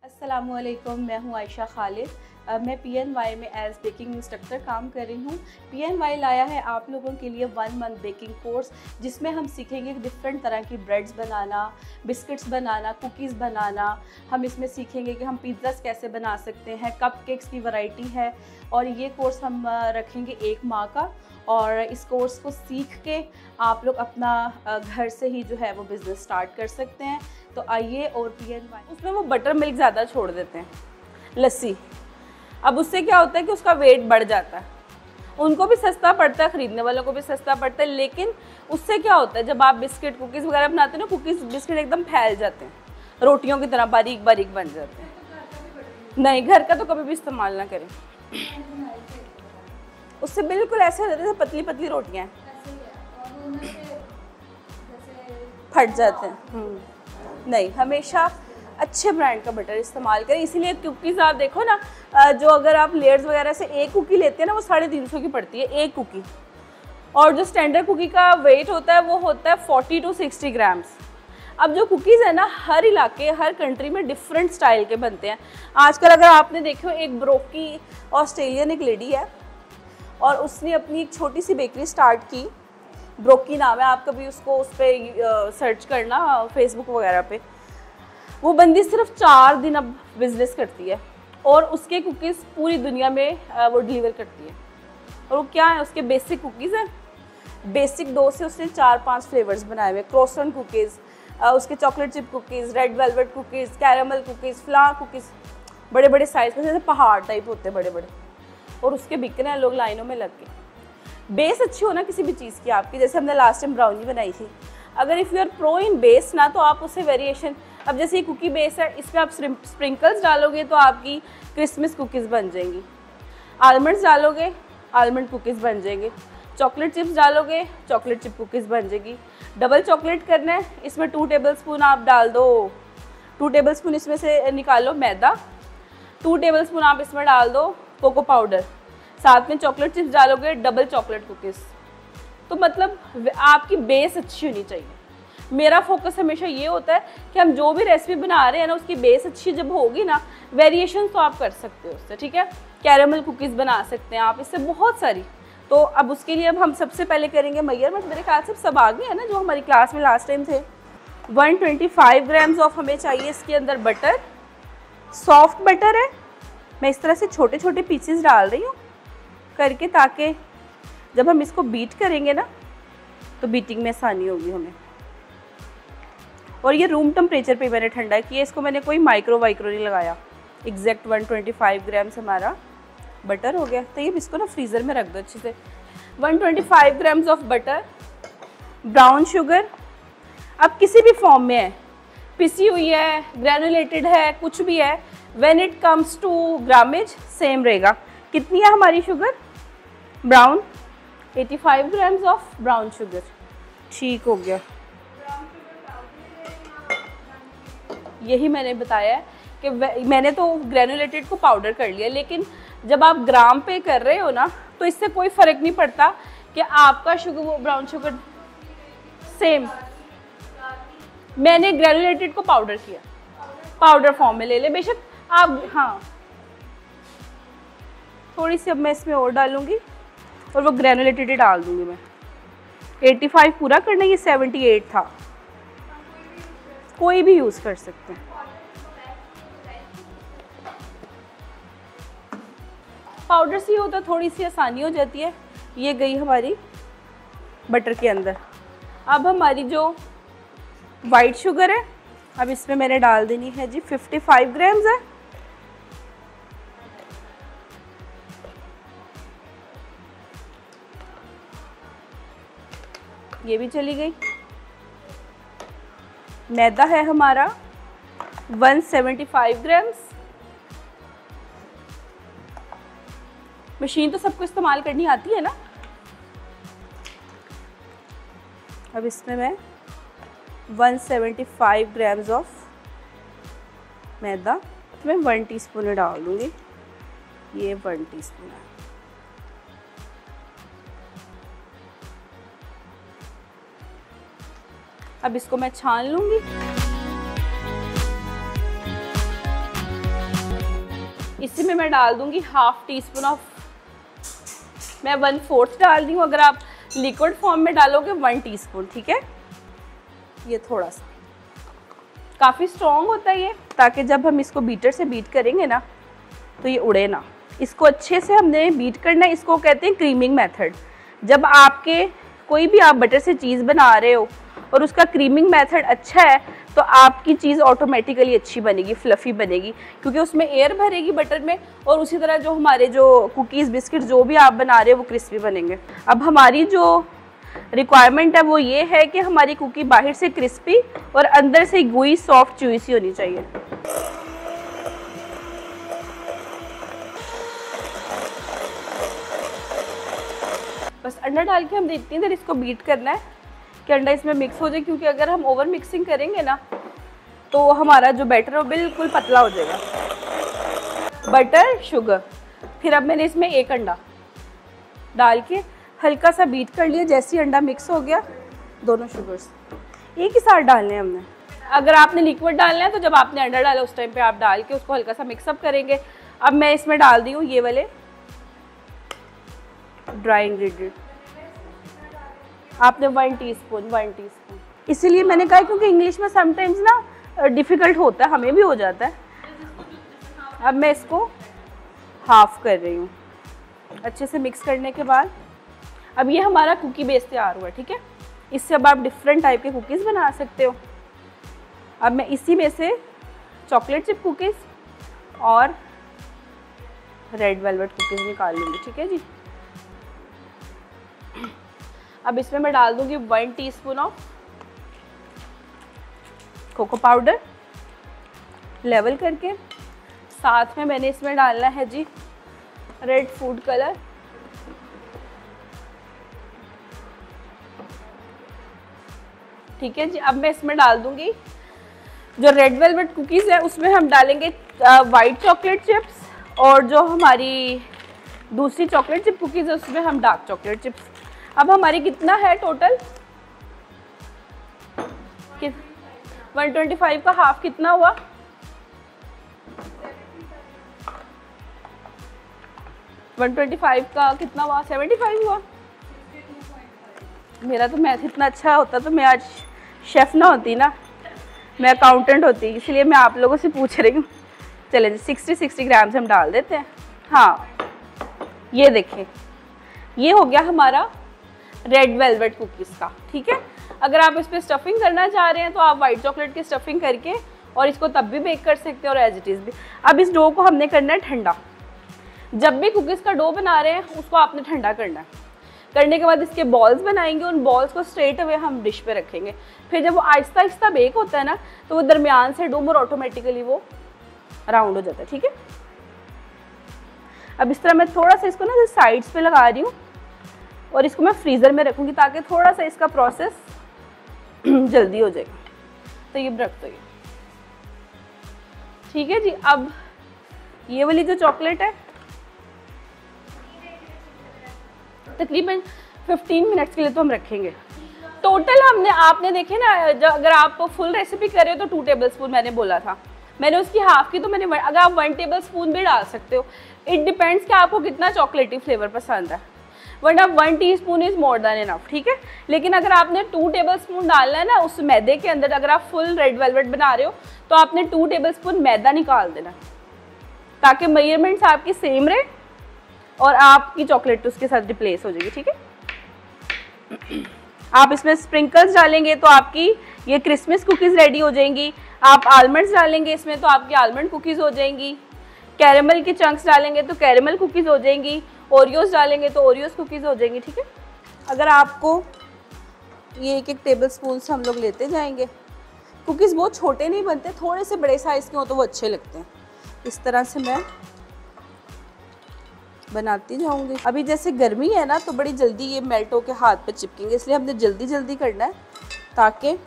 अस्सलामुअलैकुम, मैं हूँ आयशा खालिद। मैं PNY में एज़ बेकिंग इंस्ट्रक्टर काम कर रही हूँ। PNY लाया है आप लोगों के लिए 1 मंथ बेकिंग कोर्स, जिसमें हम सीखेंगे डिफरेंट तरह की ब्रेड्स बनाना, बिस्किट्स बनाना, कुकीज़ बनाना। हम इसमें सीखेंगे कि हम पिज़्ज़ास कैसे बना सकते हैं, कपकेक्स की वैरायटी है। और ये कोर्स हम रखेंगे 1 माह का, और इस कोर्स को सीख के आप लोग अपना घर से ही जो है वो बिज़नेस स्टार्ट कर सकते हैं। तो आइए। और PNY उसमें वो बटर मिल्क ज़्यादा छोड़ देते हैं, लस्सी। अब उससे क्या होता है कि उसका वेट बढ़ जाता है, उनको भी सस्ता पड़ता है, ख़रीदने वालों को भी सस्ता पड़ता है। लेकिन उससे क्या होता है, जब आप बिस्किट कुकीज़ वगैरह बनाते हैं ना, कुकीज़ बिस्किट एकदम फैल जाते हैं, रोटियों की तरह बारीक बारीक बन जाते हैं। नहीं, घर का तो कभी भी इस्तेमाल ना करें, उससे बिल्कुल ऐसे हो जाते हैं पतली पतली रोटियाँ फट जाते हैं। नहीं, हमेशा अच्छे ब्रांड का बटर इस्तेमाल करें। इसीलिए कुकीज़ आप देखो ना, जो अगर आप लेयर्स वगैरह से एक कुकी लेते हैं ना, वो 350 की पड़ती है एक कुकी। और जो स्टैंडर्ड कुकी का वेट होता है वो होता है 40 to 60 ग्राम्स। अब जो कुकीज़ है ना, हर इलाके हर कंट्री में डिफरेंट स्टाइल के बनते हैं। आजकल अगर आपने देखो, एक ब्रोकी ऑस्ट्रेलियन एक लेडी है, और उसने अपनी एक छोटी सी बेकरी स्टार्ट की, ब्रोकी नाम है। आप कभी उसको उस पर सर्च करना फेसबुक वगैरह पे। वो बंदी सिर्फ 4 दिन अब बिज़नेस करती है, और उसके कुकीज़ पूरी दुनिया में वो डिलीवर करती है। और वो क्या है, उसके बेसिक कुकीज़ हैं, बेसिक 2 से उसने 4-5 फ्लेवर्स बनाए हुए। क्रोसेंट कुकीज़, उसके chocolate chip cookies, red velvet cookies, caramel cookies, flower cookies, बड़े बड़े साइज़ के, जैसे पहाड़ टाइप होते हैं बड़े बड़े। और उसके बिक रहे हैं लोग लाइनों में लग के। बेस अच्छी हो ना किसी भी चीज़ की आपकी, जैसे हमने लास्ट टाइम ब्राउनी बनाई थी, अगर if you are pro in base ना, तो आप उससे वेरिएशन, अब जैसे ये कुकी बेस है, इस पर आप स्प्रिंकल्स डालोगे तो आपकी क्रिसमस कुकीज़ बन जाएंगी। आलमंड्स डालोगे, आलमंड कुकीज़ बन जाएंगे। चॉकलेट चिप्स डालोगे, चॉकलेट चिप कुकीज़ बन जाएगी। डबल चॉकलेट करना है, इसमें 2 टेबलस्पून आप डाल दो, 2 टेबलस्पून इसमें से निकालो मैदा, 2 टेबलस्पून आप इसमें डाल दो कोको पाउडर, साथ में चॉकलेट चिप्स डालोगे, डबल चॉकलेट कुकीज़। तो मतलब आपकी बेस अच्छी होनी चाहिए। मेरा फोकस हमेशा ये होता है कि हम जो भी रेसिपी बना रहे हैं ना, उसकी बेस अच्छी जब होगी ना, वेरिएशन तो आप कर सकते हो उससे, ठीक है। कैरेमल कुकीज़ बना सकते हैं आप इससे, बहुत सारी। तो अब उसके लिए अब हम सबसे पहले करेंगे मेजरमेंट। मेरे ख्याल से सब आ गए हैं ना जो हमारी क्लास में लास्ट टाइम थे। 125 ग्राम्स ऑफ हमें चाहिए इसके अंदर बटर। सॉफ्ट बटर है, मैं इस तरह से छोटे छोटे पीसेस डाल रही हूँ करके, ताकि जब हम इसको बीट करेंगे ना, तो बीटिंग में आसानी होगी हमें। और ये रूम टेम्परेचर पे मैंने ठंडा किया, इसको मैंने कोई माइक्रो नहीं लगाया। एग्जैक्ट 125 ग्राम्स हमारा बटर हो गया। तो ये इसको ना फ्रीज़र में रख दो अच्छे से। 125 grams of butter. Brown sugar अब किसी भी फॉर्म में है, पिसी हुई है, ग्रेनुलेटेड है, कुछ भी है, when it comes to grammage same रहेगा। कितनी है हमारी sugar brown? 85 grams of brown sugar. ठीक हो गया। यही मैंने बताया है कि मैंने तो ग्रेनुलेटेड को पाउडर कर लिया, लेकिन जब आप ग्राम पे कर रहे हो ना, तो इससे कोई फ़र्क नहीं पड़ता कि आपका शुगर, वो ब्राउन शुगर सेम। मैंने ग्रेनुलेटेड को पाउडर किया, पाउडर फॉर्म में ले ले बेशक आप। हाँ, थोड़ी सी अब मैं इसमें और डालूंगी, और वो ग्रेनुलेटेड ही डाल दूंगी मैं। 85 पूरा करना, ये 78 था। कोई भी यूज़ कर सकते हैं। पाउडर से होता थोड़ी सी आसानी हो जाती है। ये गई हमारी बटर के अंदर। अब हमारी जो वाइट शुगर है, अब इसमें मैंने डाल देनी है जी 55 ग्राम्स है। ये भी चली गई। मैदा है हमारा 175 ग्राम्स। मशीन तो सबको इस्तेमाल करनी आती है ना। अब इसमें मैं 175 ग्राम्स ऑफ मैदा मैं 1 टीस्पून डाल दूँगी। ये 1 टीस्पून है। अब इसको मैं छान लूँगी। इसी में मैं डाल दूंगी हाफ टी स्पून ऑफ, मैं 1/4 डाल दी हूँ, अगर आप लिक्विड फॉर्म में डालोगे 1 टीस्पून, ठीक है। ये थोड़ा सा काफ़ी स्ट्रॉन्ग होता है ये, ताकि जब हम इसको बीटर से बीट करेंगे ना तो ये उड़े ना। इसको अच्छे से हमने बीट करना है, इसको कहते हैं क्रीमिंग मेथड। जब आपके कोई भी आप बटर से चीज़ बना रहे हो और उसका क्रीमिंग मेथड अच्छा है तो आपकी चीज़ ऑटोमेटिकली अच्छी बनेगी, फ्लफ़ी बनेगी, क्योंकि उसमें एयर भरेगी बटर में, और उसी तरह जो हमारे जो कुकीज़ बिस्किट जो भी आप बना रहे हो वो क्रिस्पी बनेंगे। अब हमारी जो रिक्वायरमेंट है वो ये है कि हमारी कुकी बाहर से क्रिस्पी और अंदर से गुई सॉफ्ट च्यूसी होनी चाहिए। बस अंडा डाल के हमने इतनी देर इसको बीट करना है कि अंडा इसमें मिक्स हो जाए, क्योंकि अगर हम ओवर मिक्सिंग करेंगे ना तो हमारा जो बैटर है वो बिल्कुल पतला हो जाएगा। बटर, शुगर, फिर अब मैंने इसमें 1 अंडा डाल के हल्का सा बीट कर लिया। जैसे ही अंडा मिक्स हो गया, दोनों शुगर्स एक ही साथ डालने हैं हमने। अगर आपने लिक्विड डालना है तो जब आपने अंडा डाला उस टाइम पे आप डाल के उसको हल्का सा मिक्सअप करेंगे। अब मैं इसमें डाल दी हूँ ये वाले ड्राई इंग्रेडिएंट, आपने 1 टीस्पून। इसीलिए मैंने कहा क्योंकि इंग्लिश में समटाइम्स ना डिफ़िकल्ट होता है, हमें भी हो जाता है। अब मैं इसको हाफ कर रही हूँ। अच्छे से मिक्स करने के बाद अब ये हमारा कुकी बेस तैयार हुआ है, ठीक है। इससे अब आप डिफरेंट टाइप के कुकीज़ बना सकते हो। अब मैं इसी में से चॉकलेट चिप कुकीज़ और रेड वेलवेट कुकीज़ निकाल लूँगी, ठीक है जी। अब इसमें मैं डाल दूँगी 1 teaspoon of cocoa powder level करके, साथ में मैंने इसमें डालना है जी रेड फूड कलर, ठीक है जी। अब मैं इसमें डाल दूंगी जो रेड वेलवेट कुकीज़ है उसमें हम डालेंगे वाइट चॉकलेट चिप्स, और जो हमारी दूसरी चॉकलेट चिप कुकीज़ है उसमें हम डार्क चॉकलेट चिप्स। अब हमारी कितना है टोटल, 125 का हाफ कितना हुआ, 125 का कितना हुआ, 75 हुआ। मेरा तो मैथ इतना अच्छा होता तो मैं आज शेफ़ ना होती ना, मैं अकाउंटेंट होती, इसलिए मैं आप लोगों से पूछ रही हूँ। चले 60 ग्राम से हम डाल देते हैं। हाँ, ये देखें, ये हो गया हमारा रेड वेलवेट कुकीज़ का, ठीक है। अगर आप इस पर स्टफिंग करना चाह रहे हैं तो आप वाइट चॉकलेट की स्टफिंग करके और इसको तब भी बेक कर सकते हैं और एज इट इज़ भी। अब इस डो को हमने करना है ठंडा। जब भी कुकीज़ का डो बना रहे हैं उसको आपने ठंडा करना है। करने के बाद इसके बॉल्स बनाएंगे, उन बॉल्स को स्ट्रेट अवे हम डिश पे रखेंगे। फिर जब वो आहिस्ता आहिस्ता बेक होता है ना तो वो दरमियान से डो और ऑटोमेटिकली वो राउंड हो जाता है, ठीक है। अब इस तरह मैं थोड़ा सा इसको ना साइड्स पे लगा रही हूँ और इसको मैं फ्रीज़र में रखूँगी ताकि थोड़ा सा इसका प्रोसेस जल्दी हो जाएगा। तो ये रख दो, ये ठीक है जी। अब ये वाली जो चॉकलेट है तकरीबन 15 मिनट्स के लिए तो हम रखेंगे। टोटल हमने आपने देखे ना, अगर आप फुल रेसिपी कर रहे हो तो 2 टेबलस्पून मैंने बोला था, मैंने उसकी हाफ की तो मैंने अगर आप 1 टेबलस्पून भी डाल सकते हो। इट डिपेंड्स कि आपको कितना चॉकलेटी फ्लेवर पसंद है, वरना 1 teaspoon is more than enough, ठीक है। लेकिन अगर आपने 2 टेबलस्पून डालना है ना उस मैदे के अंदर, अगर आप फुल रेड वेलवेट बना रहे हो तो आपने 2 टेबलस्पून मैदा निकाल देना ताकि मेजरमेंट्स आपकी सेम रहे और आपकी चॉकलेट उसके साथ रिप्लेस हो जाएगी, ठीक है। आप इसमें स्प्रिंकल्स डालेंगे तो आपकी ये क्रिसमस कुकीज़ रेडी हो जाएंगी। आप आलमंड्स डालेंगे इसमें तो आपकी आलमंड कुकीज़ हो जाएंगी। कैरेमल के चंक्स डालेंगे तो कैरेमल कुकीज़ हो जाएंगी। ओरियोस डालेंगे तो ओरियोस कुकीज़ हो जाएंगी, ठीक है। अगर आपको ये 1-1 टेबलस्पून से हम लोग लेते जाएंगे, कुकीज़ बहुत छोटे नहीं बनते, थोड़े से बड़े साइज़ के हो तो वो अच्छे लगते हैं। इस तरह से मैं बनाती जाऊंगी। अभी जैसे गर्मी है ना तो बड़ी जल्दी ये मेल्ट होकर हाथ पे चिपकेंगे, इसलिए हमने जल्दी जल्दी करना है ताकि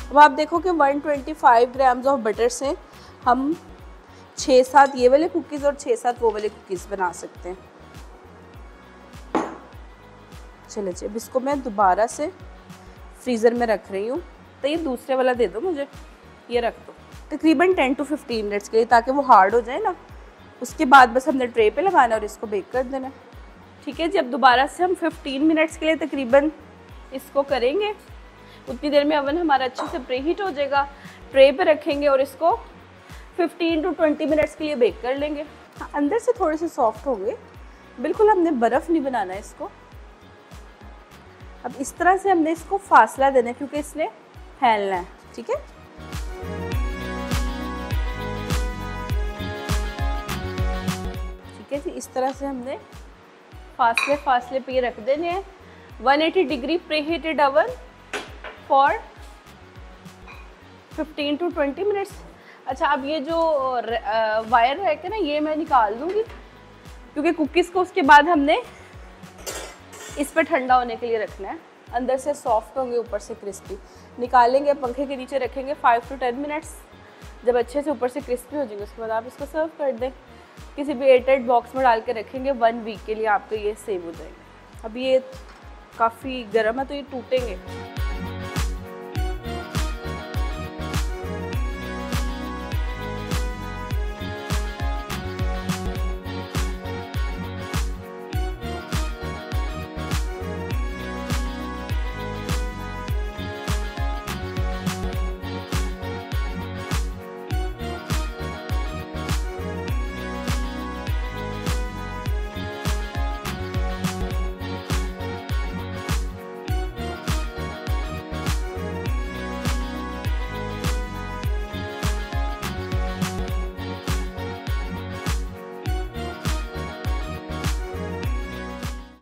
अब आप देखो कि 125 ग्राम्स ऑफ बटर से हम 6-7 ये वाले कुकीज़ और 6-7 वो वाले कुकीज़ बना सकते हैं। चले अब इसको मैं दोबारा से फ्रीज़र में रख रही हूँ तो ये दूसरे वाला दे दो मुझे, ये रख दो। तकरीबन 10 to 15 मिनट्स के लिए, ताकि वो हार्ड हो जाए ना। उसके बाद बस हमने ट्रे पे लगाना और इसको बेक कर देना। ठीक है जी, अब दोबारा से हम 15 मिनट्स के लिए तकरीबन इसको करेंगे। उतनी देर में ओवन हमारा अच्छे से प्री हीट हो जाएगा। ट्रे पे रखेंगे और इसको 15 to 20 मिनट्स के लिए बेक कर लेंगे। हाँ, अंदर से थोड़े से सॉफ्ट होंगे, बिल्कुल हमने बर्फ़ नहीं बनाना है इसको। अब इस तरह से हमने इसको फासला देना है क्योंकि इसने फैलना है। ठीक है, ठीक है जी, इस तरह से हमने फासले पे रख देने हैं। 180 degree pre heated oven for 15 to 20 minutes. अच्छा, अब ये जो वायर है कि ना, ये मैं निकाल दूँगी क्योंकि कुकीज़ को उसके बाद हमने इस पर ठंडा होने के लिए रखना है। अंदर से सॉफ्ट होंगे, ऊपर से क्रिस्पी। निकालेंगे, पंखे के नीचे रखेंगे 5 to 10 मिनट्स। जब अच्छे से ऊपर से क्रिस्पी हो जाएंगे उसके बाद आप इसको सर्व कर दें। किसी भी एयरटाइट बॉक्स में डाल के रखेंगे, 1 वीक के लिए आपके ये सेव हो जाएंगे। अब ये काफ़ी गर्म है तो ये टूटेंगे।